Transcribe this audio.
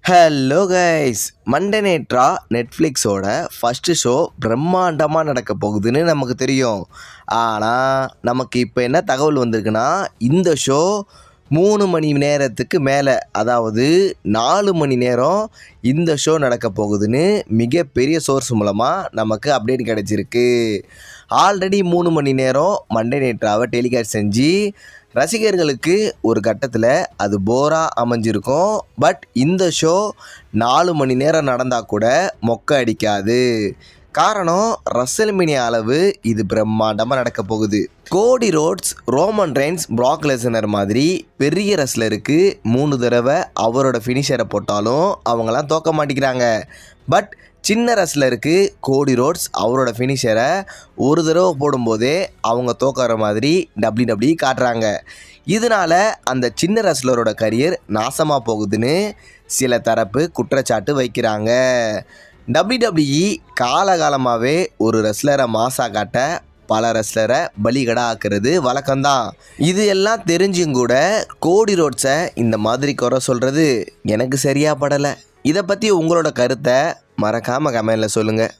Hello guys, Monday நைட்ரா நெட்ஃப்ளிக்ஸோட first show பிரம்மாண்டமாக நடக்க போகுதுன்னு நமக்கு தெரியும். ஆனால் நமக்கு இப்போ என்ன தகவல் வந்திருக்குன்னா, இந்த ஷோ 3 மணி நேரத்துக்கு மேலே, அதாவது 4 மணி நேரம் இந்த ஷோ நடக்க போகுதுன்னு மிகப்பெரிய சோர்ஸ் மூலமாக நமக்கு அப்டேட் கிடச்சிருக்கு. ஆல்ரெடி 3 மணி நேரம் மண்டே நைட்ராவை டெலிகாஸ்ட் செஞ்சு ரசிகர்களுக்கு ஒரு கட்டத்தில் அது போராக அமைஞ்சிருக்கும். பட் இந்த ஷோ 4 மணி நேரம் நடந்தால் கூட மொக்க அடிக்காது. காரணம், ரசல்மேனியா அளவு இது பிரம்மாண்டமாக நடக்க போகுது. கோடி roads, Roman Reigns, Prague Lesnar மாதிரி பெரிய ரெஸ்லருக்கு 3 தடவை அவரோட ஃபினிஷரை போட்டாலும் அவங்களாம் தோக்க மாட்டேங்கிறாங்க. பட் சின்ன ரெஸ்லருக்கு கோடி ரோட்ஸ் அவரோட ஃபினிஷரை ஒரு தடவை போடும்போதே அவங்க தோக்கிற மாதிரி WWE காட்டுறாங்க. இதனால அந்த சின்ன ரெஸ்லரோட கரியர் நாசமாக போகுதுன்னு சில தரப்பு குற்றச்சாட்டு வைக்கிறாங்க. WWE காலகாலமாகவே ஒரு ரெஸ்லரை மாசா காட்ட பல ரெஸ்லரை பலிகடா ஆக்குறது வழக்கம்தான். இது எல்லாம் தெரிஞ்சும் கூட கோடி ரோட்ஸை இந்த மாதிரி குறை சொல்கிறது எனக்கு சரியாக படலை. இதை பற்றி உங்களோட கருத்தை மறக்காமல் கமெண்டில் சொல்லுங்கள்.